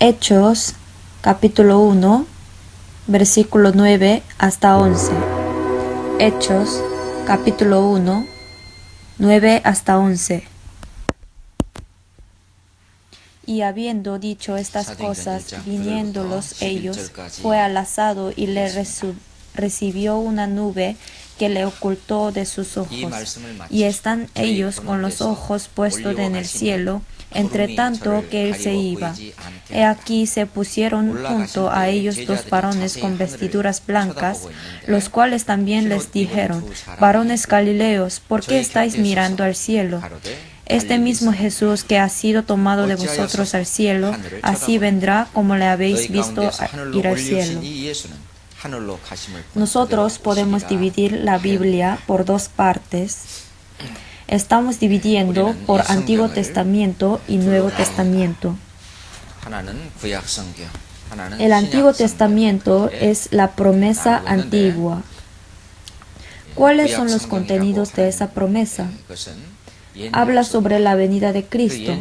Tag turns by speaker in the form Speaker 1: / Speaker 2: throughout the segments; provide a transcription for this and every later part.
Speaker 1: Hechos, capítulo 1, versículo 9 hasta 11. Hechos, capítulo 1, 9 hasta 11. Y habiendo dicho estas cosas, viniéndolos ellos, fue al asado y le recibió una nube que le ocultó de sus ojos. Y están ellos con los ojos puestos en el cielo, entre tanto que él se iba. He aquí se pusieron junto a ellos dos varones con vestiduras blancas, los cuales también les dijeron: varones galileos, ¿por qué estáis mirando al cielo? Este mismo Jesús que ha sido tomado de vosotros al cielo, así vendrá como le habéis visto ir al cielo. Nosotros podemos dividir la Biblia por dos partes. Estamos dividiendo por Antiguo Testamento y Nuevo Testamento. El Antiguo Testamento es la promesa antigua. ¿Cuáles son los contenidos de esa promesa? Habla sobre la venida de Cristo.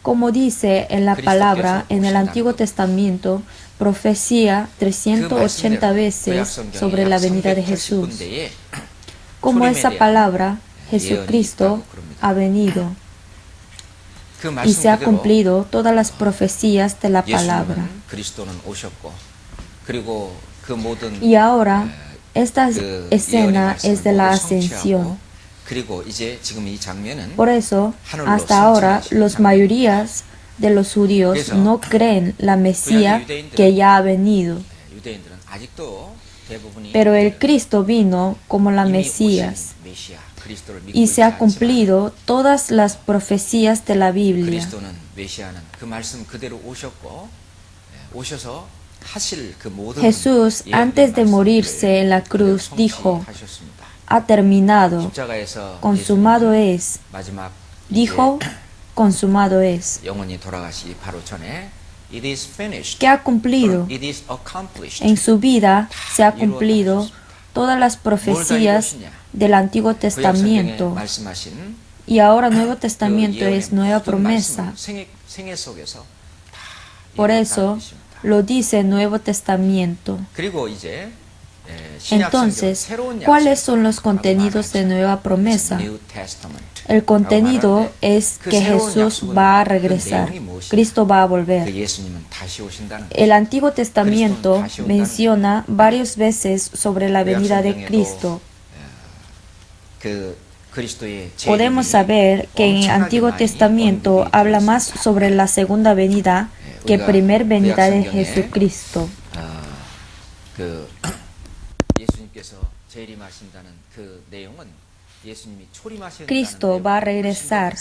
Speaker 1: Como dice en la palabra, en el Antiguo Testamento, profecía 380 veces sobre la venida de Jesús. Como esa palabra, Jesucristo ha venido y se ha cumplido todas las profecías de la palabra. Y ahora, esta escena es de la ascensión. Por eso, hasta ahora, las mayorías de los judíos no creen la Mesías que ya ha venido. Pero el Cristo vino como la Mesías y se ha cumplido todas las profecías de la Biblia. Jesús, antes de morirse en la cruz, dijo: ha terminado, consumado es. Dijo: consumado es. ¿Qué ha cumplido? En su vida se ha cumplido todas las profecías del Antiguo Testamento. Y ahora Nuevo Testamento es nueva promesa. Por eso lo dice Nuevo Testamento. Entonces, ¿cuáles son los contenidos de nueva promesa? El contenido es que Jesús va a regresar, Cristo va a volver. El Antiguo Testamento menciona varias veces sobre la venida de Cristo. Podemos saber que en el Antiguo Testamento habla más sobre la segunda venida que primera venida de Jesucristo. Cristo va a regresar.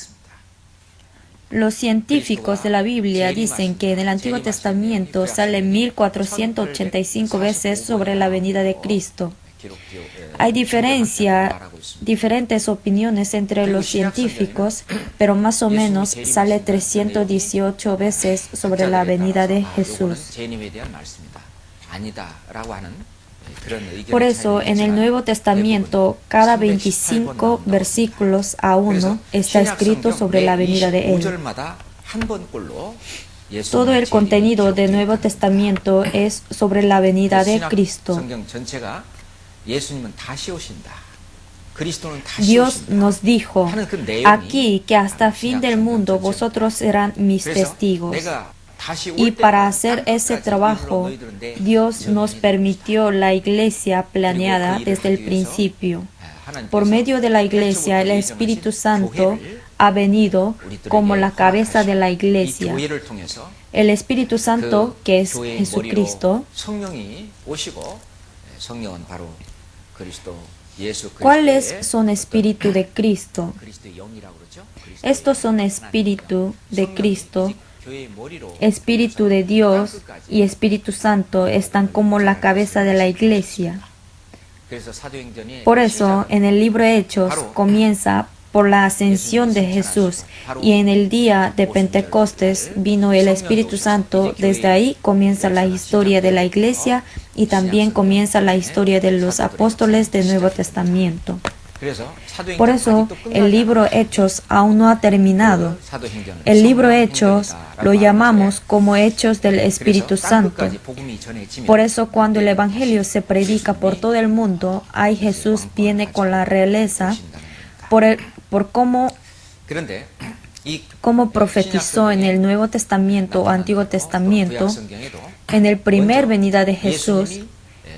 Speaker 1: Los científicos de la Biblia dicen que en el Antiguo Testamento sale 1485 veces sobre la venida de Cristo. Hay diferentes opiniones entre los científicos, pero más o menos sale 318 veces sobre la venida de Jesús. Por eso, en el Nuevo Testamento, cada 25 versículos a uno está escrito sobre la venida de Él. Todo el contenido del Nuevo Testamento es sobre la venida de Cristo. Dios nos dijo aquí que hasta fin del mundo vosotros serán mis testigos. Y para hacer ese trabajo, Dios nos permitió la iglesia planeada desde el principio. Por medio de la iglesia, el Espíritu Santo ha venido como la cabeza de la iglesia. El Espíritu Santo, que es Jesucristo. ¿Cuáles son espíritu de Cristo? Estos son espíritu de Cristo. Espíritu de Dios y Espíritu Santo están como la cabeza de la iglesia. Por eso, en el libro de Hechos comienza por la ascensión de Jesús y en el día de Pentecostés vino el Espíritu Santo. Desde ahí comienza la historia de la iglesia y también comienza la historia de los apóstoles del Nuevo Testamento. Por eso el libro Hechos aún no ha terminado. El libro Hechos lo llamamos como Hechos del Espíritu Santo. Por eso cuando el Evangelio se predica por todo el mundo, ahí Jesús viene con la realeza por cómo profetizó en el Nuevo Testamento o Antiguo Testamento. En el primer venida de Jesús,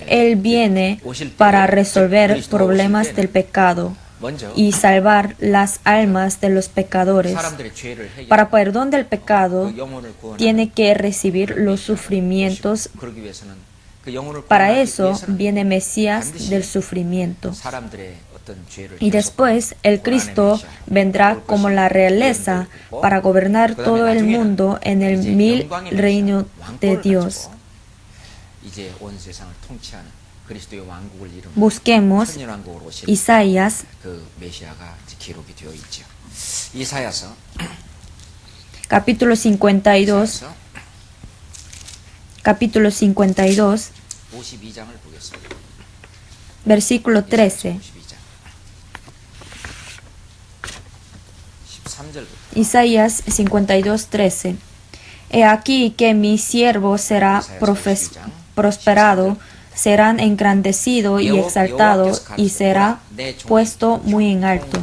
Speaker 1: Él viene para resolver problemas del pecado y salvar las almas de los pecadores. Para perdón del pecado, tiene que recibir los sufrimientos. Para eso viene Mesías del sufrimiento. Y después el Cristo vendrá como la realeza para gobernar todo el mundo en el mil reino de Dios. Busquemos Isaías capítulo 52, versículo 13. Isaías 52, 13. He aquí que mi siervo será prosperado, serán engrandecido y exaltado, y será puesto muy en alto.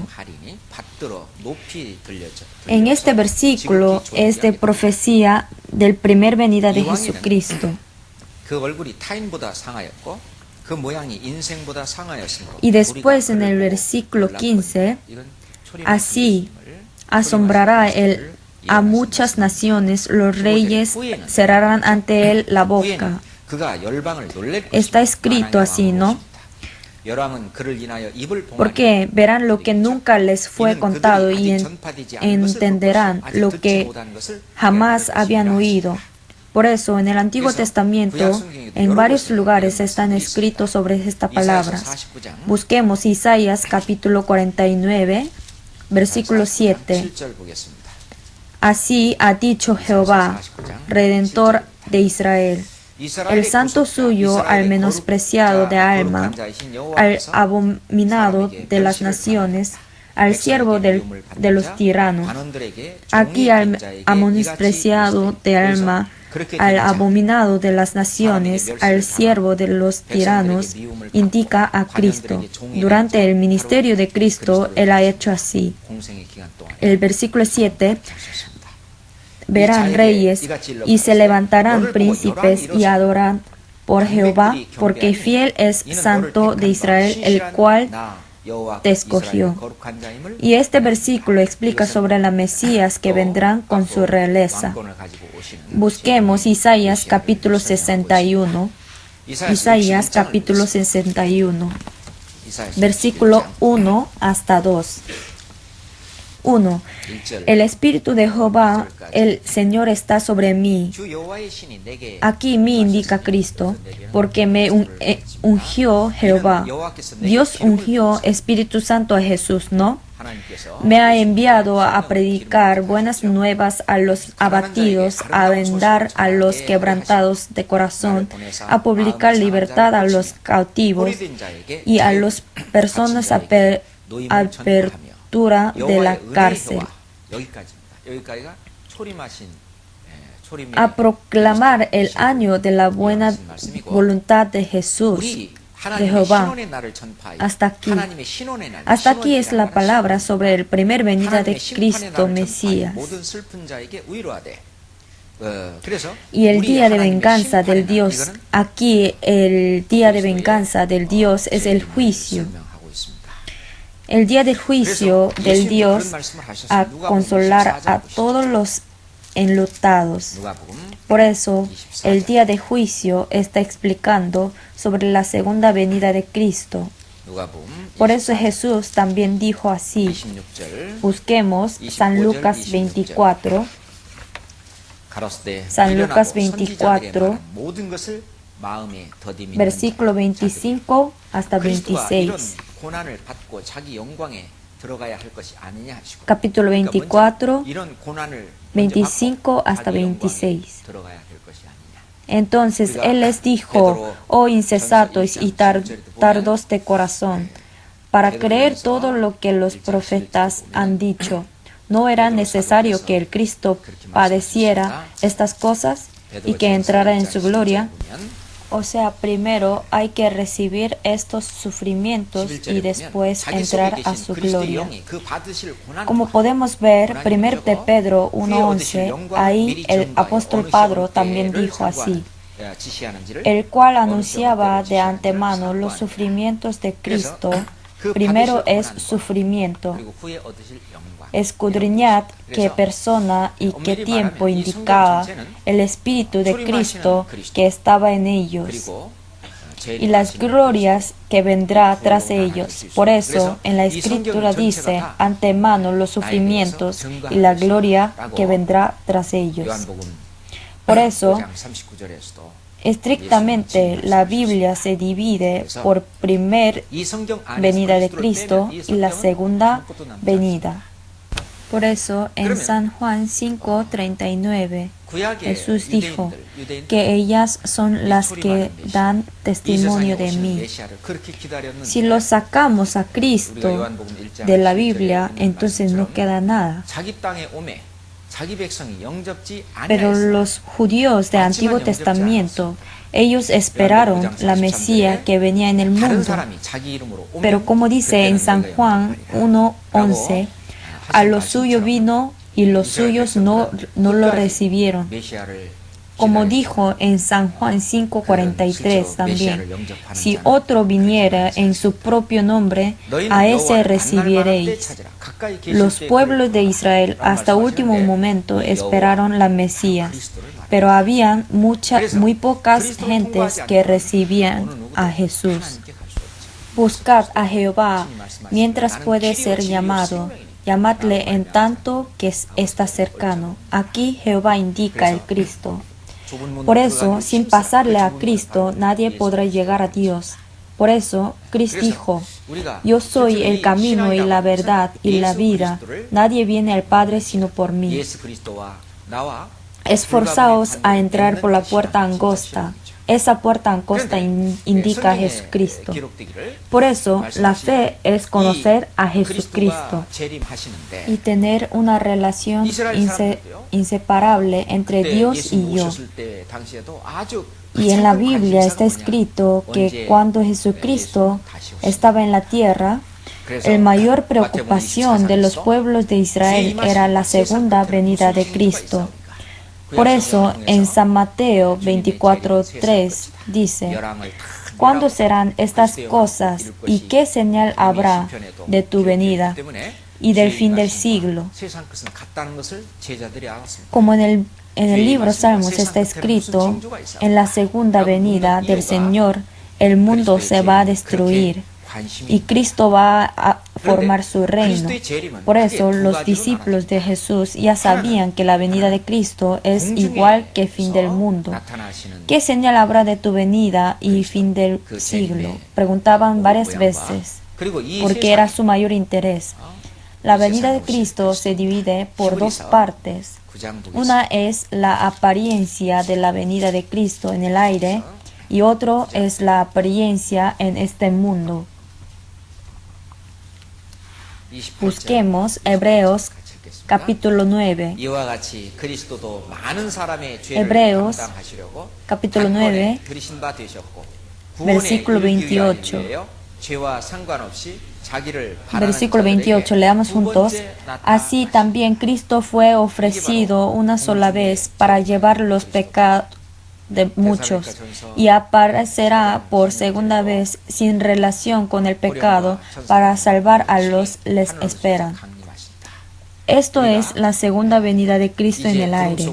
Speaker 1: En este versículo es de profecía del primer venida de Jesucristo. Y después en el versículo 15, así asombrará él a muchas naciones, los reyes cerrarán ante él la boca. Está escrito así, ¿no? Porque verán lo que nunca les fue contado y entenderán lo que jamás habían oído. Por eso, en el Antiguo Testamento, en varios lugares están escritos sobre estas palabras. Busquemos Isaías capítulo 49, versículo 7. Así ha dicho Jehová, Redentor de Israel, el santo suyo al menospreciado de alma, al abominado de las naciones, al siervo de los tiranos. Aquí al menospreciado de alma, al abominado de las naciones, al siervo de los tiranos, indica a Cristo. Durante el ministerio de Cristo, Él ha hecho así. El versículo 7, verán reyes y se levantarán príncipes y adoran por Jehová, porque fiel es Santo de Israel, el cual te escogió. Y este versículo explica sobre la Mesías que vendrán con su realeza. Busquemos Isaías capítulo 61. Isaías capítulo 61, versículo 1 hasta 2. 1. El Espíritu de Jehová, el Señor, está sobre mí. Aquí me indica Cristo, porque me ungió Jehová. Dios ungió Espíritu Santo a Jesús, ¿no? Me ha enviado a predicar buenas nuevas a los abatidos, a vendar a los quebrantados de corazón, a publicar libertad a los cautivos y a las personas apertura de la cárcel, a proclamar el año de la buena voluntad de Jesús, de Jehová. Hasta aquí. Hasta aquí es la palabra sobre el primer venida de Cristo Mesías. Y el día de venganza del Dios, aquí el día de venganza del Dios es el juicio. El día del juicio del Dios a consolar a todos los enlutados. Por eso, el día de juicio está explicando sobre la segunda venida de Cristo. Por eso Jesús también dijo así. Busquemos San Lucas 24. San Lucas 24, versículo 25 hasta 26. Capítulo 24, 25 hasta 26. Entonces Él les dijo: oh insensatos y tardos de corazón, para creer todo lo que los profetas han dicho. ¿No era necesario que el Cristo padeciera estas cosas y que entrara en su gloria? O sea, primero hay que recibir estos sufrimientos y después entrar a su gloria. Como podemos ver, 1 de Pedro 1:11, ahí el apóstol Pedro también dijo así, el cual anunciaba de antemano los sufrimientos de Cristo. Primero es sufrimiento. Escudriñad qué persona y qué tiempo indicaba el Espíritu de Cristo que estaba en ellos y las glorias que vendrá tras ellos. Por eso en la Escritura dice antemano los sufrimientos y la gloria que vendrá tras ellos. Por eso, estrictamente la Biblia se divide por primer venida de Cristo y la segunda venida. Por eso en San Juan 5:39 Jesús dijo que ellas son las que dan testimonio de mí. Si lo sacamos a Cristo de la Biblia, entonces no queda nada. Pero los judíos del Antiguo Testamento, ellos esperaron la Mesías que venía en el mundo. Pero como dice en San Juan 1:11, a lo suyo vino y los suyos no lo recibieron. Como dijo en San Juan 5:43 también, si otro viniera en su propio nombre, a ese recibiréis. Los pueblos de Israel hasta último momento esperaron la Mesías, pero habían muy pocas gentes que recibían a Jesús. Buscad a Jehová mientras puede ser llamado. Llamadle en tanto que está cercano. Aquí Jehová indica el Cristo. Por eso, sin pasarle a Cristo, nadie podrá llegar a Dios. Por eso, Cristo dijo, yo soy el camino y la verdad y la vida. Nadie viene al Padre sino por mí. Esforzaos a entrar por la puerta angosta. Esa puerta angosta indica a Jesucristo. Por eso, la fe es conocer a Jesucristo y tener una relación inseparable entre Dios y yo. Y en la Biblia está escrito que cuando Jesucristo estaba en la tierra, la mayor preocupación de los pueblos de Israel era la segunda venida de Cristo. Por eso en San Mateo 24:3 dice, ¿cuándo serán estas cosas y qué señal habrá de tu venida y del fin del siglo? Como en el libro Salmos está escrito, en la segunda venida del Señor el mundo se va a destruir y Cristo va a formar su reino. Por eso los discípulos de Jesús ya sabían que la venida de Cristo es igual que fin del mundo. ¿Qué señal habrá de tu venida y fin del siglo? Preguntaban varias veces, porque era su mayor interés. La venida de Cristo se divide por dos partes. Una es la apariencia de la venida de Cristo en el aire y otro es la apariencia en este mundo. Busquemos Hebreos capítulo 9. Hebreos capítulo 9, versículo 28. Versículo 28, leamos juntos. Así también Cristo fue ofrecido una sola vez para llevar los pecados de muchos y aparecerá por segunda vez sin relación con el pecado para salvar a los les esperan. Esto es la segunda venida de Cristo en el aire.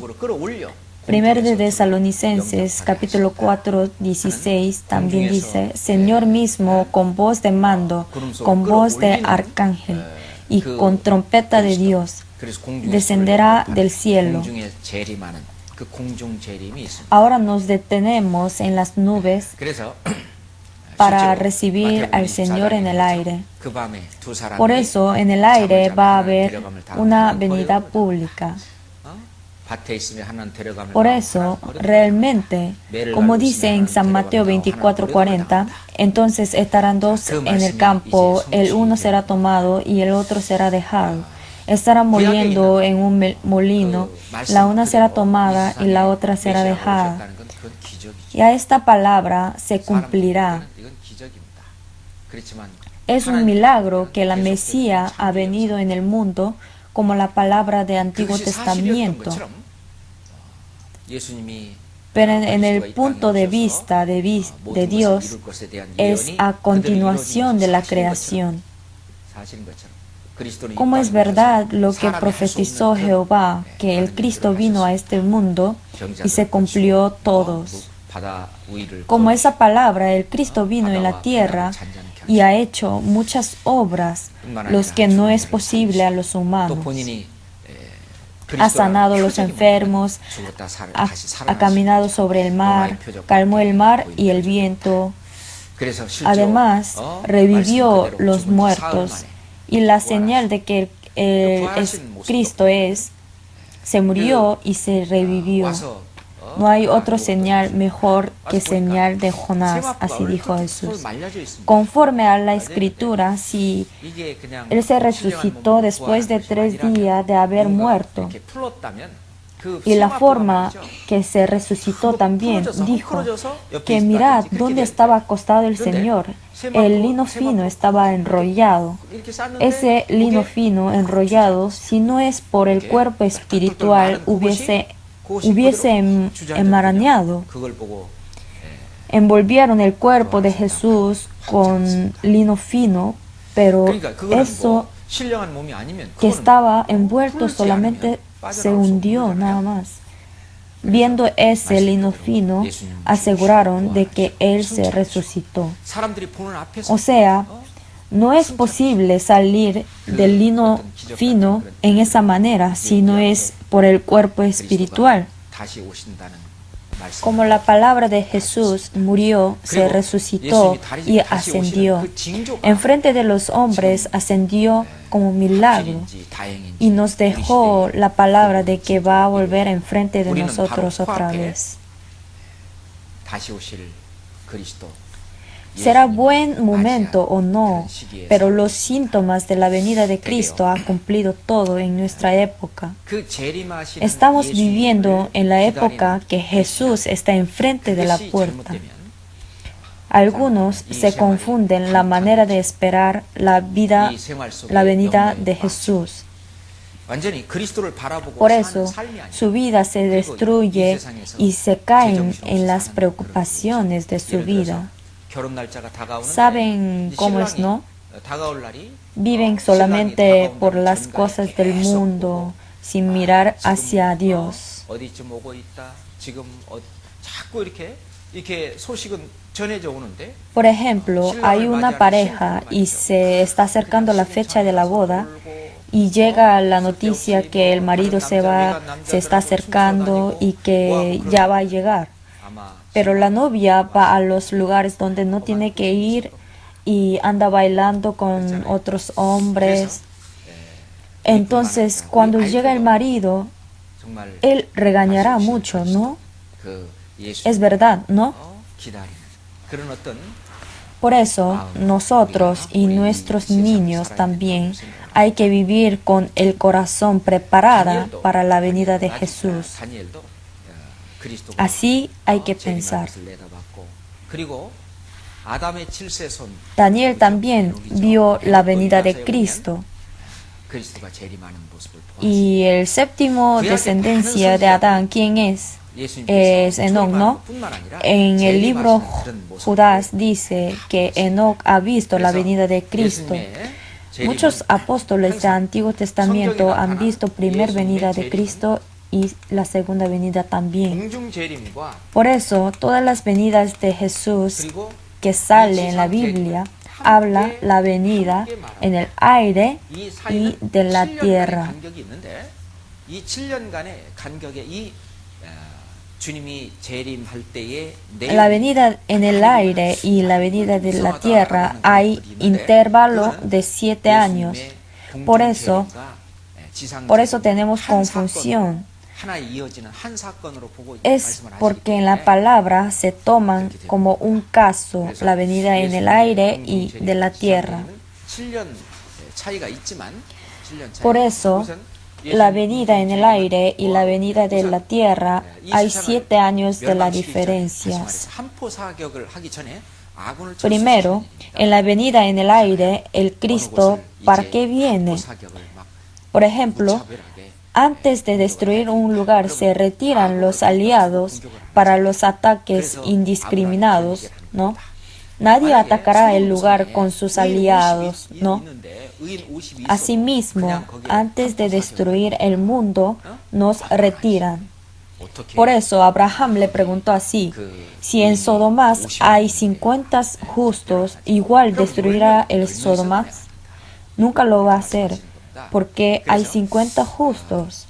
Speaker 1: Primero de Tesalonicenses capítulo 4:16 también dice, Señor mismo con voz de mando, con voz de arcángel y con trompeta de Dios descenderá del cielo. Ahora nos detenemos en las nubes para recibir al Señor en el aire. Por eso en el aire va a haber una venida pública. Por eso, realmente, como dice en San Mateo 24:40, entonces estarán dos en el campo, el uno será tomado y el otro será dejado. Estarán moliendo en un molino, la una será tomada y la otra será dejada. Y a esta palabra se cumplirá. Es un milagro que la Mesías ha venido en el mundo como la palabra de Antiguo Testamento. Pero en el punto de vista de Dios es a continuación de la creación. Como es verdad lo que profetizó Jehová, que el Cristo vino a este mundo y se cumplió todos. Como esa palabra, el Cristo vino en la tierra y ha hecho muchas obras, los que no es posible a los humanos. Ha sanado a los enfermos, ha caminado sobre el mar, calmó el mar y el viento. Además, revivió los muertos. Y la señal de que Cristo se murió y se revivió. No hay otra señal mejor que señal de Jonás, así dijo Jesús. Conforme a la Escritura, si Él se resucitó después de 3 días de haber muerto, y la forma que se resucitó también, dijo que mirad dónde estaba acostado el Señor. El lino fino estaba enrollado. Ese lino fino enrollado, si no es por el cuerpo espiritual, hubiese enmarañado. Envolvieron el cuerpo de Jesús con lino fino, pero eso que estaba envuelto solamente se hundió nada más. Viendo ese lino fino, aseguraron de que Él se resucitó. O sea, no es posible salir del lino fino en esa manera si no es por el cuerpo espiritual. Como la palabra de Jesús murió, se resucitó y ascendió. Enfrente de los hombres ascendió como milagro y nos dejó la palabra de que va a volver enfrente de nosotros otra vez. Será buen momento o no, pero los síntomas de la venida de Cristo han cumplido todo en nuestra época. Estamos viviendo en la época que Jesús está enfrente de la puerta. Algunos se confunden la manera de esperar la venida de Jesús. Por eso, su vida se destruye y se caen en las preocupaciones de su vida. ¿Saben cómo es, no? Viven solamente por las cosas del mundo, sin mirar hacia Dios. Por ejemplo, hay una pareja y se está acercando la fecha de la boda y llega la noticia que el marido se está acercando y que ya va a llegar. Pero la novia va a los lugares donde no tiene que ir y anda bailando con otros hombres. Entonces, cuando llega el marido, él regañará mucho, ¿no? Es verdad, ¿no? Por eso, nosotros y nuestros niños también hay que vivir con el corazón preparado para la venida de Jesús. Así hay que pensar. Daniel también vio la venida de Cristo. Y el séptimo descendencia de Adán, ¿quién es? Es Enoc, ¿no? En el libro Judas dice que Enoc ha visto la venida de Cristo. Muchos apóstoles del Antiguo Testamento han visto primera venida de Cristo y la segunda venida también. Por eso, todas las venidas de Jesús que sale en la Biblia habla la venida en el aire y de la tierra. La venida en el aire y la venida de la tierra hay intervalo de 7 años. Por eso tenemos confusión. Es porque en la palabra se toman como un caso la venida en el aire y de la tierra. Por eso, la venida en el aire y la venida de la tierra, hay 7 años de la diferencia. Primero, en la venida en el aire, el Cristo, ¿para qué viene? Por ejemplo, antes de destruir un lugar, se retiran los aliados para los ataques indiscriminados, ¿no? Nadie atacará el lugar con sus aliados, ¿no? Asimismo, antes de destruir el mundo, nos retiran. Por eso Abraham le preguntó así: si en Sodoma hay 50 justos, ¿igual destruirá el Sodoma? Nunca lo va a hacer, porque hay 50 justos.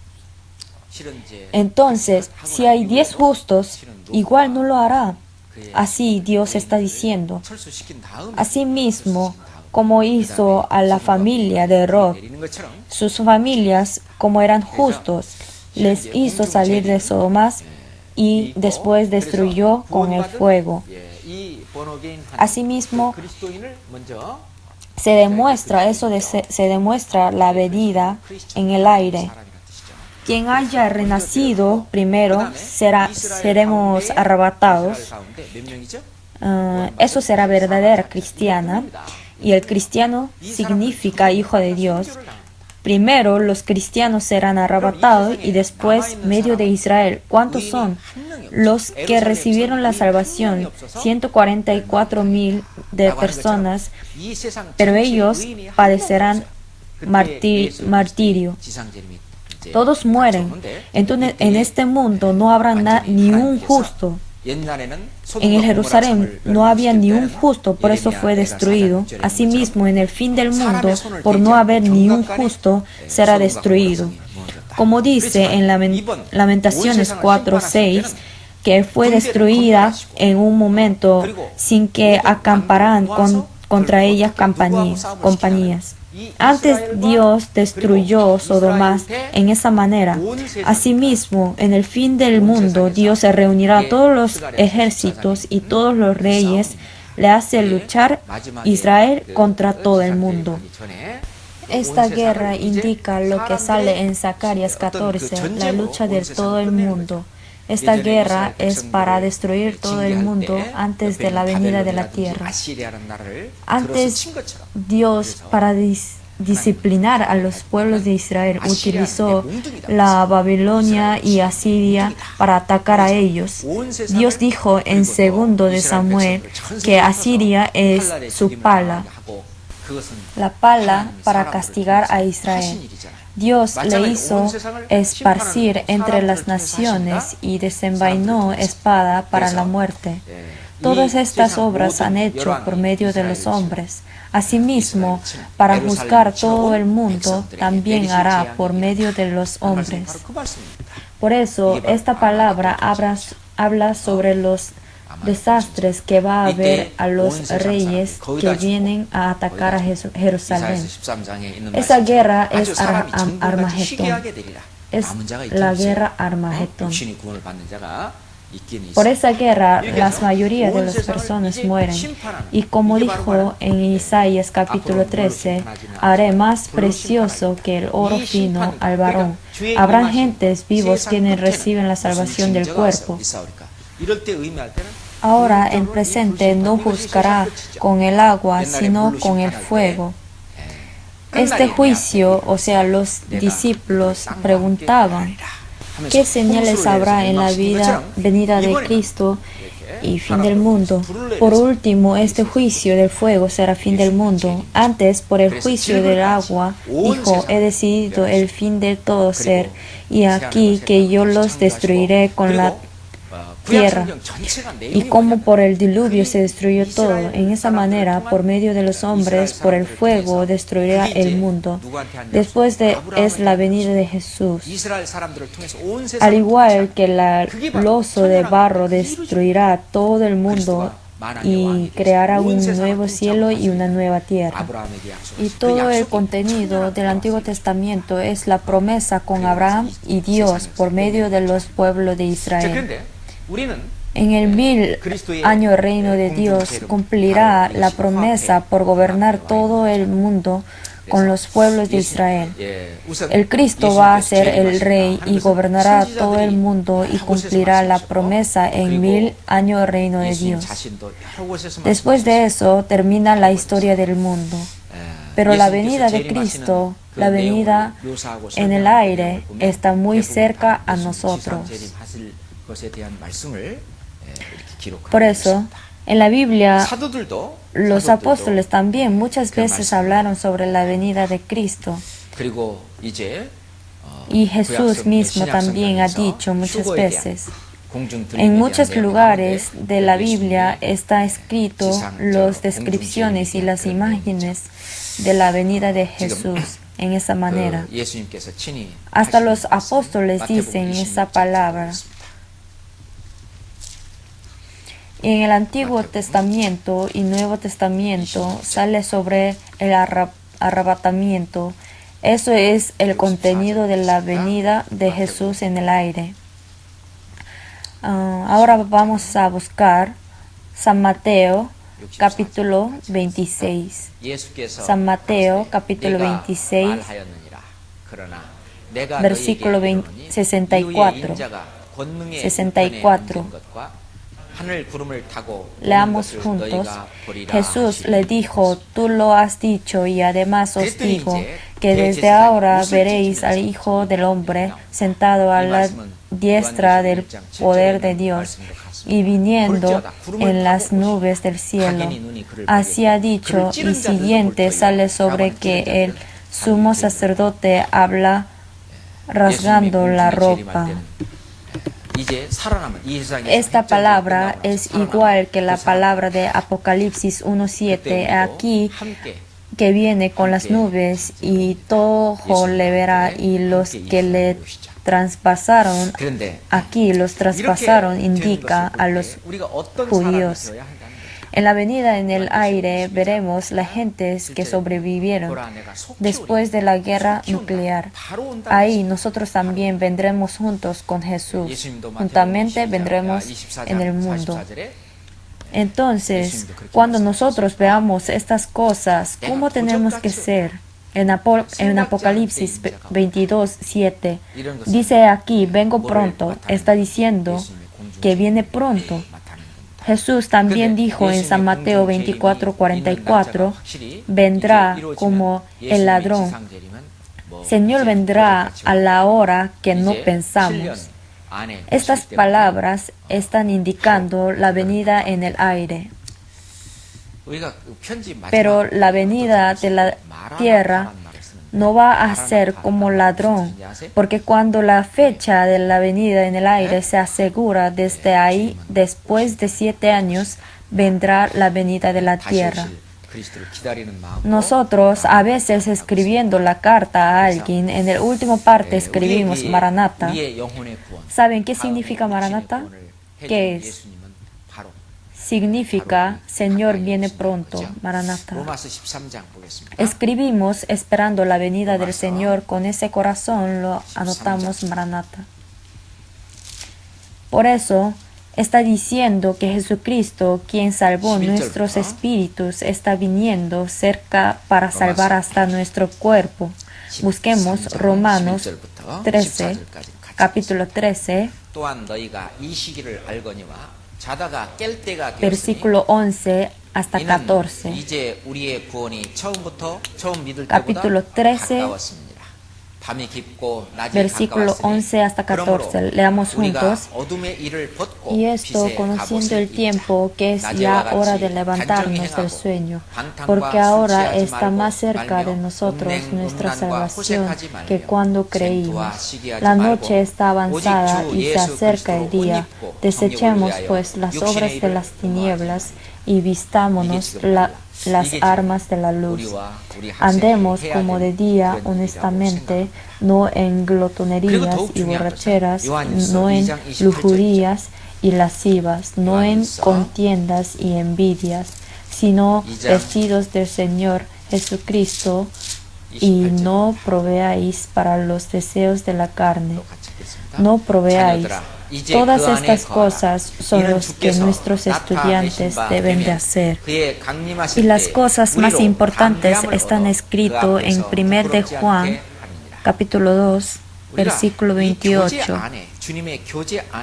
Speaker 1: Entonces, si hay 10 justos, igual no lo hará. Así Dios está diciendo. Asimismo, como hizo a la familia de Lot, sus familias, como eran justos, les hizo salir de Sodoma y después destruyó con el fuego. Asimismo, se demuestra la venida en el aire. Quien haya renacido primero seremos arrebatados. Eso será verdadera cristiana. Y el cristiano significa hijo de Dios. Primero los cristianos serán arrebatados y después medio de Israel. ¿Cuántos son? Los que recibieron la salvación, 144,000 de personas, pero ellos padecerán martirio. Todos mueren. Entonces, en este mundo no habrá ni un justo. En el Jerusalén no había ni un justo, por eso fue destruido. Asimismo, en el fin del mundo, por no haber ni un justo, será destruido. Como dice en Lamentaciones 4:6, que fue destruida en un momento sin que acamparan contra ella compañías. Antes Dios destruyó Sodoma en esa manera. Asimismo, en el fin del mundo, Dios se reunirá a todos los ejércitos y todos los reyes, le hace luchar Israel contra todo el mundo. Esta guerra indica lo que sale en Zacarías 14, la lucha de todo el mundo. Esta guerra es para destruir todo el mundo antes de la venida de la tierra. Antes, Dios, para disciplinar a los pueblos de Israel, utilizó la Babilonia y Asiria para atacar a ellos. Dios dijo en 2 de Samuel que Asiria es su pala, la pala para castigar a Israel. Dios le hizo esparcir entre las naciones y desenvainó espada para la muerte. Todas estas obras han hecho por medio de los hombres. Asimismo, para juzgar todo el mundo, también hará por medio de los hombres. Por eso, esta palabra habla sobre los desastres que va a haber a los reyes que vienen a atacar a Jerusalén. Esa guerra es Armagedón. Es la guerra Armagedón. Por esa guerra, la mayoría de las personas mueren. Y como dijo en Isaías capítulo 13, haré más precioso que el oro fino al varón. Habrán gentes vivos quienes reciben la salvación del cuerpo. Ahora, en presente, no juzgará con el agua, sino con el fuego. Este juicio, o sea, los discípulos preguntaban, ¿qué señales habrá en la venida de Cristo y fin del mundo? Por último, este juicio del fuego será fin del mundo. Antes, por el juicio del agua, dijo, he decidido el fin de todo ser, y aquí que yo los destruiré con la tierra. Y como por el diluvio se destruyó todo, en esa manera, por medio de los hombres, por el fuego, destruirá el mundo. Después es la venida de Jesús. Al igual que el lozo de barro destruirá todo el mundo y creará un nuevo cielo y una nueva tierra. Y todo el contenido del Antiguo Testamento es la promesa con Abraham y Dios por medio de los pueblos de Israel. En el 1000 año reino de Dios cumplirá la promesa por gobernar todo el mundo con los pueblos de Israel. El Cristo va a ser el rey y gobernará todo el mundo y cumplirá la promesa en 1000 años reino de Dios. Después de eso termina la historia del mundo. Pero la venida de Cristo, la venida en el aire, está muy cerca a nosotros. Por eso, en la Biblia, los apóstoles también muchas veces hablaron sobre la venida de Cristo. Y Jesús mismo también ha dicho muchas veces. En muchos lugares de la Biblia está escrito las descripciones y las imágenes de la venida de Jesús en esa manera. Hasta los apóstoles dicen esa palabra. En el Antiguo Testamento y Nuevo Testamento sale sobre el arrebatamiento. Eso es el contenido de la venida de Jesús en el aire. Ahora vamos a buscar San Mateo, capítulo 26. San Mateo, capítulo 26, versículo 64. 64. Leamos juntos. Jesús le dijo: tú lo has dicho, y además os digo que desde ahora veréis al Hijo del Hombre sentado a la diestra del poder de Dios y viniendo en las nubes del cielo. Así ha dicho, y siguiente sale sobre que el sumo sacerdote habla rasgando la ropa. Esta palabra es igual que la palabra de Apocalipsis 1:7. Aquí que viene con las nubes y todo ojo le verá, y los que le traspasaron, aquí los traspasaron indica a los judíos. En la venida en el aire veremos las gentes que sobrevivieron después de la guerra nuclear. Ahí nosotros también vendremos juntos con Jesús. Juntamente vendremos en el mundo. Entonces, cuando nosotros veamos estas cosas, ¿cómo tenemos que ser? En Apocalipsis 22:7 dice aquí: vengo pronto. Está diciendo que viene pronto. Jesús también dijo en San Mateo 24:44, vendrá como el ladrón. Señor vendrá a la hora que no pensamos. Estas palabras están indicando la venida en el aire. Pero la venida de la tierra no va a ser como ladrón, porque cuando la fecha de la venida en el aire se asegura desde ahí, después de 7 años, vendrá la venida de la tierra. Nosotros, a veces escribiendo la carta a alguien, en la última parte escribimos Maranatha. ¿Saben qué significa Maranatha? ¿Qué es? Significa Señor viene pronto, Maranatha. Escribimos esperando la venida del Señor, con ese corazón lo anotamos Maranatha. Por eso está diciendo que Jesucristo, quien salvó nuestros espíritus, está viniendo cerca para salvar hasta nuestro cuerpo. Busquemos Romanos 13, capítulo 13. Versículo 11 hasta 14. Capítulo 13, versículo 11 hasta 14. Leamos juntos. Y esto, conociendo el tiempo, que es ya hora de levantarnos del sueño, porque ahora está más cerca de nosotros nuestra salvación que cuando creímos. La noche está avanzada y se acerca el día. Desechemos pues las obras de las tinieblas y vistámonos las armas de la luz. Andemos como de día honestamente, no en glotonerías y borracheras, no en lujurías y lascivas, no en contiendas y envidias, sino vestidos del Señor Jesucristo, y no proveáis para los deseos de la carne. No proveáis. Todas estas cosas son los que nuestros estudiantes deben de hacer. Y las cosas más importantes están escritas en 1 de Juan, capítulo 2, versículo 28.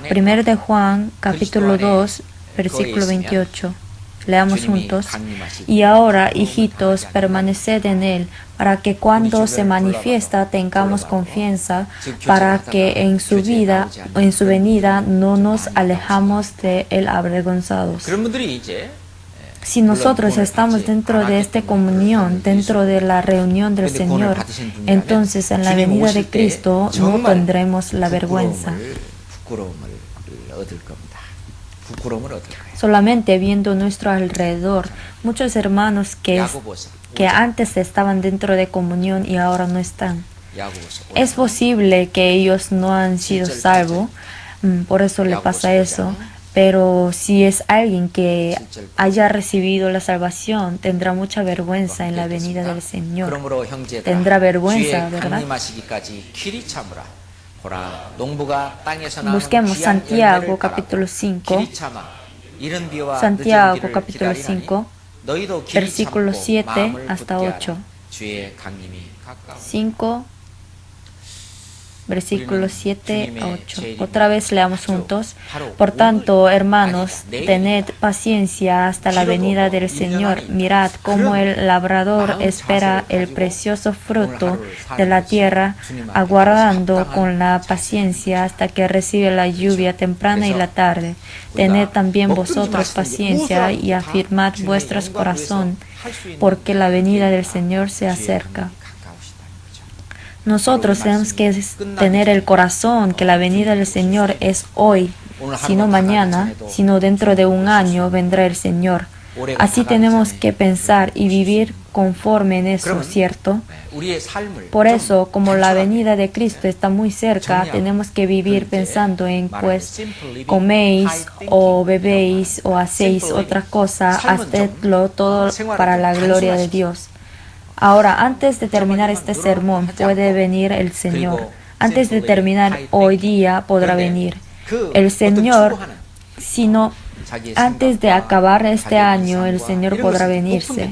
Speaker 1: 1 de Juan, capítulo 2, versículo 28. Leamos juntos. Y ahora, hijitos, permaneced en Él, para que cuando se manifiesta tengamos confianza, para que en su venida no nos alejamos de Él avergonzados. Si nosotros estamos dentro de esta comunión, dentro de la reunión del Señor, entonces en la venida de Cristo no tendremos la vergüenza. Solamente viendo nuestro alrededor, muchos hermanos que antes estaban dentro de comunión y ahora no están. Es posible que ellos no han sido salvos, por eso le pasa eso. Pero si es alguien que haya recibido la salvación, tendrá mucha vergüenza en la venida del Señor. Tendrá vergüenza, ¿verdad? Busquemos Santiago capítulo 5. Santiago capítulo 5, versículos 7 hasta 8. 5, versículos 7 a 8. Otra vez leamos juntos. Por tanto, hermanos, tened paciencia hasta la venida del Señor. Mirad cómo el labrador espera el precioso fruto de la tierra, aguardando con la paciencia hasta que recibe la lluvia temprana y la tarde. Tened también vosotros paciencia y afirmad vuestros corazones, porque la venida del Señor se acerca. Nosotros tenemos que tener el corazón que la venida del Señor es hoy, sino mañana, sino dentro de un año vendrá el Señor. Así tenemos que pensar y vivir conforme en eso, ¿cierto? Por eso, como la venida de Cristo está muy cerca, tenemos que vivir pensando en, pues, coméis o bebéis o hacéis otra cosa, hacedlo todo para la gloria de Dios. Ahora, antes de terminar este sermón, puede venir el Señor. Antes de terminar hoy día, podrá venir el Señor, sino antes de acabar este año, el Señor podrá venirse.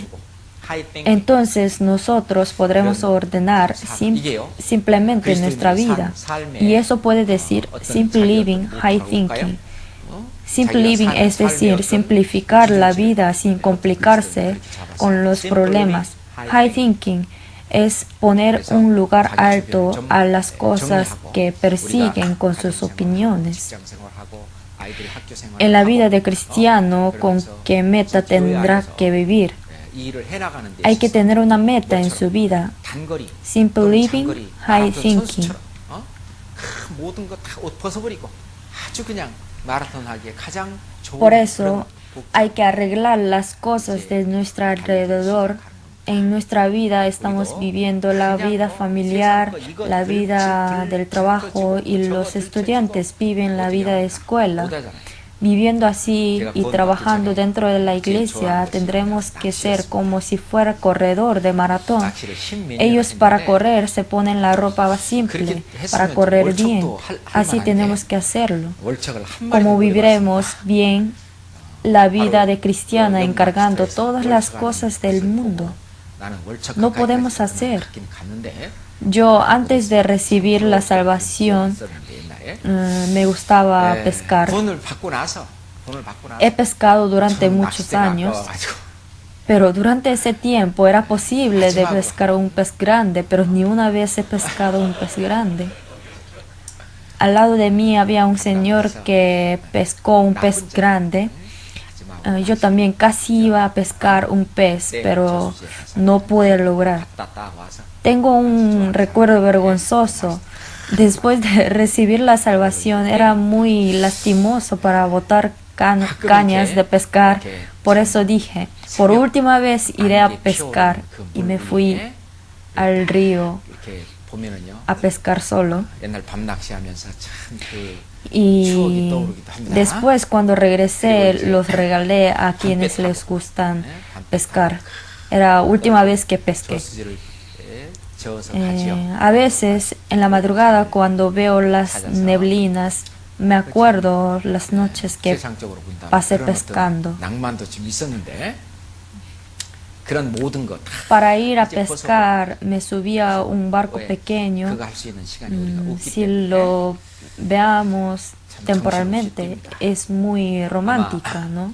Speaker 1: Entonces, nosotros podremos ordenar simplemente nuestra vida. Y eso puede decir simple living, high thinking. Simple living es decir, simplificar la vida sin complicarse con los problemas. High thinking es poner un lugar alto a las cosas que persiguen con sus opiniones. En la vida de cristiano, ¿con qué meta tendrá que vivir? Hay que tener una meta en su vida. Simple living, high thinking. Por eso hay que arreglar las cosas de nuestro alrededor. En nuestra vida estamos viviendo la vida familiar, la vida del trabajo, y los estudiantes viven la vida de escuela. Viviendo así y trabajando dentro de la iglesia, tendremos que ser como si fuera corredor de maratón. Ellos para correr se ponen la ropa simple, para correr bien. Así tenemos que hacerlo. Como viviremos bien la vida de cristiana encargando todas las cosas del mundo. No podemos hacer. Yo, antes de recibir la salvación, me gustaba pescar. He pescado durante muchos años, pero durante ese tiempo era posible de pescar un pez grande, pero ni una vez he pescado un pez grande. Al lado de mí había un señor que pescó un pez grande. Yo también casi iba a pescar un pez, pero no pude lograr. Tengo un recuerdo vergonzoso. Después de recibir la salvación, era muy lastimoso para botar cañas de pescar. Por eso dije, por última vez iré a pescar, y me fui al río a pescar solo. Y después, cuando regresé, los regalé a quienes les gustan pescar. Era la última vez que pesqué. A veces, en la madrugada, cuando veo las neblinas, me acuerdo las noches que pasé pescando. Para ir a pescar me subía a un barco pequeño. Si lo veamos temporalmente, es muy romántica, ¿no?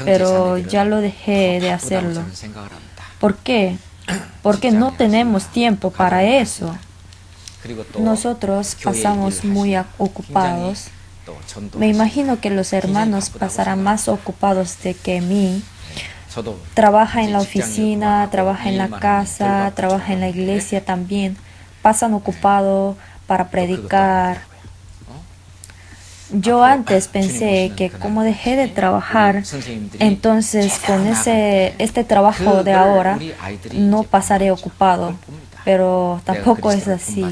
Speaker 1: Pero ya lo dejé de hacerlo. ¿Por qué? Porque no tenemos tiempo para eso. Nosotros pasamos muy ocupados. Me imagino que los hermanos pasarán más ocupados que mí. Trabaja en la oficina, trabaja en la casa, trabaja en la iglesia también. Pasan ocupados para predicar. Yo antes pensé que como dejé de trabajar, entonces con este trabajo de ahora no pasaré ocupado, pero tampoco es así.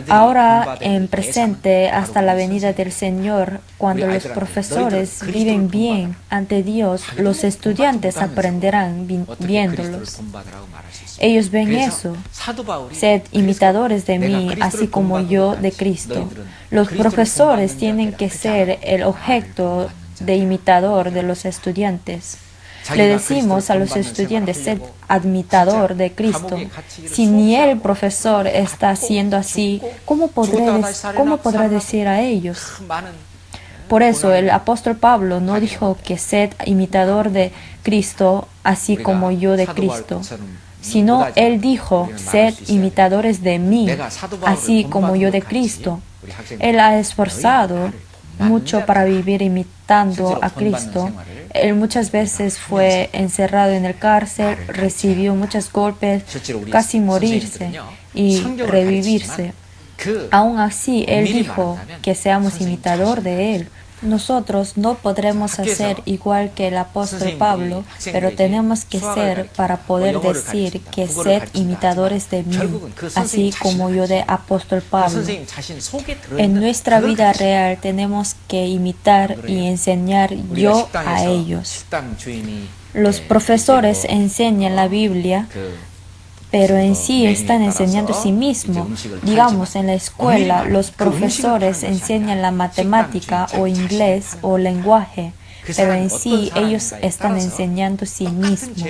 Speaker 1: Ahora, en presente, hasta la venida del Señor, cuando los profesores viven bien ante Dios, los estudiantes aprenderán viéndolos. Ellos ven eso. Sed imitadores de mí, así como yo de Cristo. Los profesores tienen que ser el objeto de imitador de los estudiantes. Le decimos a los estudiantes, sed imitador de Cristo. Si ni el profesor está haciendo así, ¿cómo podrá decir a ellos? Por eso el apóstol Pablo no dijo que sed imitador de Cristo, así como yo de Cristo, sino él dijo, sed imitadores de mí, así como yo de Cristo. Él ha esforzado mucho para vivir imitando a Cristo. Él muchas veces fue encerrado en el cárcel, recibió muchos golpes, casi morirse y revivirse. Aún así, él dijo que seamos imitador de él. Nosotros no podremos hacer igual que el apóstol Pablo, pero tenemos que ser para poder decir que sed imitadores de mí, así como yo de apóstol Pablo. En nuestra vida real tenemos que imitar y enseñar yo a ellos. Los profesores enseñan la Biblia, pero en sí están enseñando a sí mismos. Digamos, en la escuela, los profesores enseñan la matemática o inglés o lenguaje, pero en sí ellos están enseñando a sí mismos.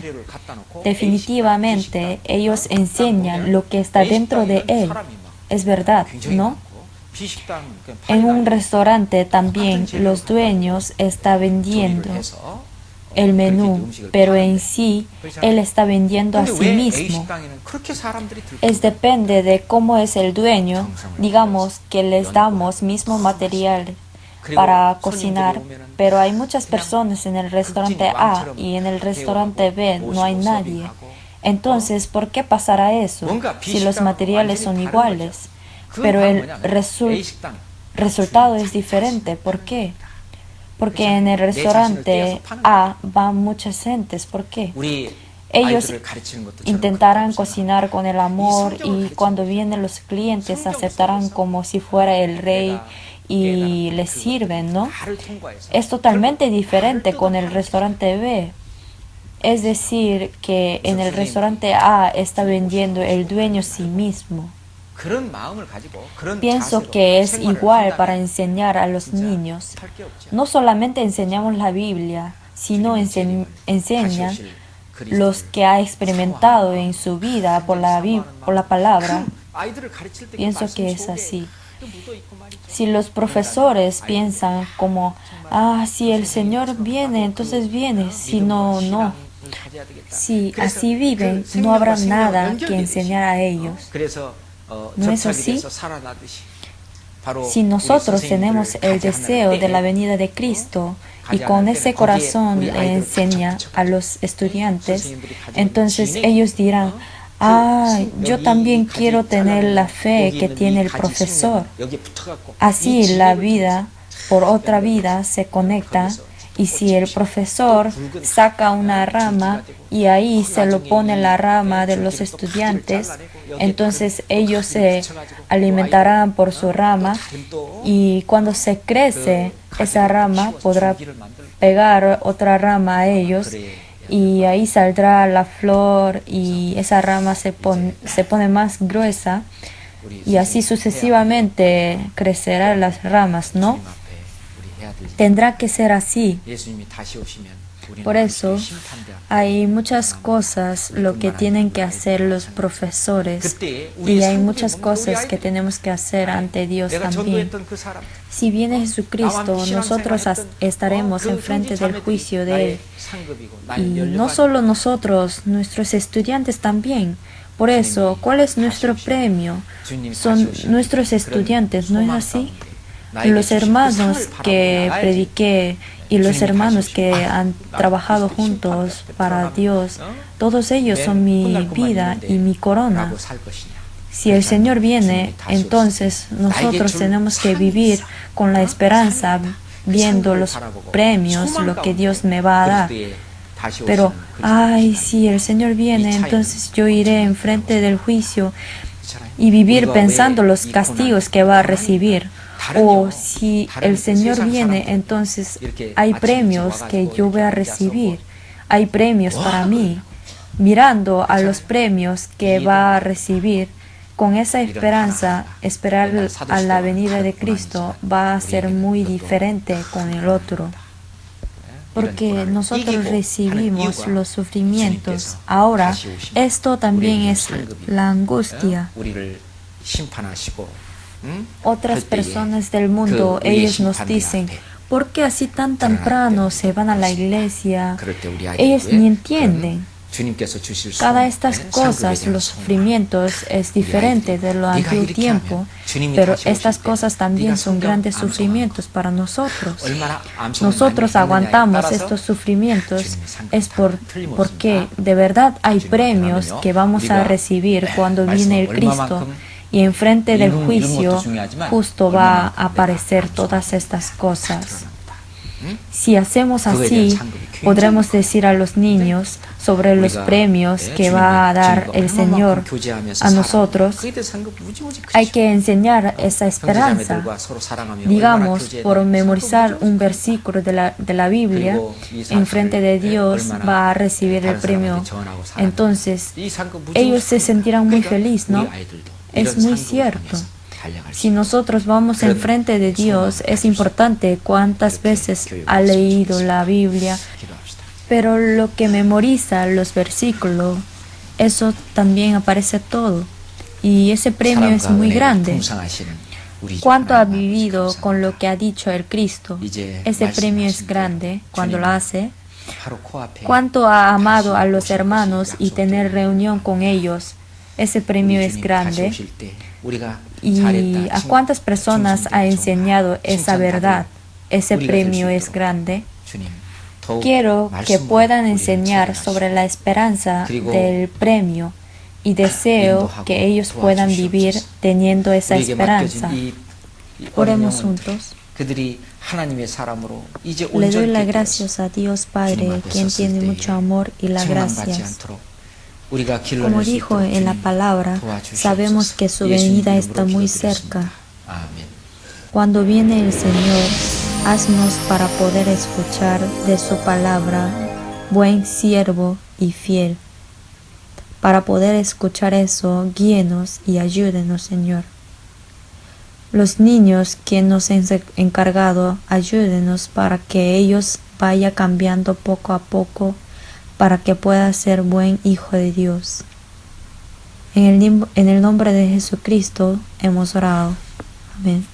Speaker 1: Definitivamente, ellos enseñan lo que está dentro de él. Es verdad, ¿no? En un restaurante también los dueños están vendiendo el menú, pero en sí él está vendiendo a sí mismo. Depende de cómo es el dueño. Digamos que les damos mismo material para cocinar, pero hay muchas personas en el restaurante A y en el restaurante B no hay nadie. Entonces, ¿por qué pasará eso si los materiales son iguales? Pero el resultado es diferente. ¿Por qué? Porque en el restaurante A van muchas gentes. ¿Por qué? Ellos intentarán cocinar con el amor y cuando vienen los clientes aceptarán como si fuera el rey y les sirven, ¿no? Es totalmente diferente con el restaurante B. Es decir, que en el restaurante A está vendiendo el dueño sí mismo. Pienso que es igual para enseñar a los niños. No solamente enseñamos la Biblia, sino enseñan los que ha experimentado en su vida por la palabra. Pienso que es así. Si los profesores piensan como, si el Señor viene, entonces viene. Si no, no. Si así viven, no habrá nada que enseñar a ellos. ¿No es así? Si nosotros tenemos el deseo de la venida de Cristo y con ese corazón le enseña a los estudiantes, entonces ellos dirán, yo también quiero tener la fe que tiene el profesor. Así la vida por otra vida se conecta, y si el profesor saca una rama y ahí se lo pone la rama de los estudiantes, entonces ellos se alimentarán por su rama, y cuando se crece esa rama podrá pegar otra rama a ellos, y ahí saldrá la flor y esa rama se pone más gruesa, y así sucesivamente crecerán las ramas, ¿no? Tendrá que ser así. Por eso hay muchas cosas lo que tienen que hacer los profesores, y hay muchas cosas que tenemos que hacer ante Dios también. Si viene Jesucristo, nosotros estaremos enfrente del juicio de Él. Y no solo nosotros, nuestros estudiantes también. Por eso, ¿cuál es nuestro premio? Son nuestros estudiantes, ¿no es así? Los hermanos que prediqué y los hermanos que han trabajado juntos para Dios, todos ellos son mi vida y mi corona. Si el Señor viene, entonces nosotros tenemos que vivir con la esperanza, viendo los premios, lo que Dios me va a dar. Pero, si el Señor viene, entonces yo iré enfrente del juicio y vivir pensando los castigos que va a recibir. O si el Señor viene, entonces hay premios que yo voy a recibir. Hay premios para mí. Mirando a los premios que va a recibir, con esa esperanza, esperar a la venida de Cristo va a ser muy diferente con el otro. Porque nosotros recibimos los sufrimientos. Ahora, esto también es la angustia. Otras personas del mundo, ellos nos dicen, ¿por qué así tan temprano se van a la iglesia? Ellos ni entienden. Cada estas cosas, los sufrimientos, es diferente de lo antiguo tiempo, pero estas cosas también son grandes sufrimientos para nosotros. Nosotros aguantamos estos sufrimientos es porque de verdad hay premios que vamos a recibir cuando viene el Cristo. Y enfrente del juicio justo va a aparecer todas estas cosas. Si hacemos así, podremos decir a los niños sobre los premios que va a dar el Señor a nosotros. Hay que enseñar esa esperanza. Digamos, por memorizar un versículo de la Biblia, enfrente de Dios va a recibir el premio. Entonces, ellos se sentirán muy felices, ¿no? Es muy cierto. Si nosotros vamos enfrente de Dios, es importante cuántas veces ha leído la Biblia, pero lo que memoriza los versículos, eso también aparece todo. Y ese premio es muy grande. ¿Cuánto ha vivido con lo que ha dicho el Cristo? Ese premio es grande cuando lo hace. ¿Cuánto ha amado a los hermanos y tener reunión con ellos? Ese premio es grande. ¿Y a cuántas personas ha enseñado esa verdad? Ese premio es grande. Quiero que puedan enseñar sobre la esperanza del premio, y deseo que ellos puedan vivir teniendo esa esperanza. Oremos juntos. Le doy las gracias a Dios Padre, quien tiene mucho amor y las gracias. Como dijo en la palabra, sabemos que su venida está muy cerca. Cuando viene el Señor, haznos para poder escuchar de su palabra, buen siervo y fiel. Para poder escuchar eso, guíenos y ayúdenos, Señor. Los niños que nos han encargado, ayúdenos para que ellos vayan cambiando poco a poco, para que pueda ser buen hijo de Dios. En el nombre de Jesucristo hemos orado. Amén.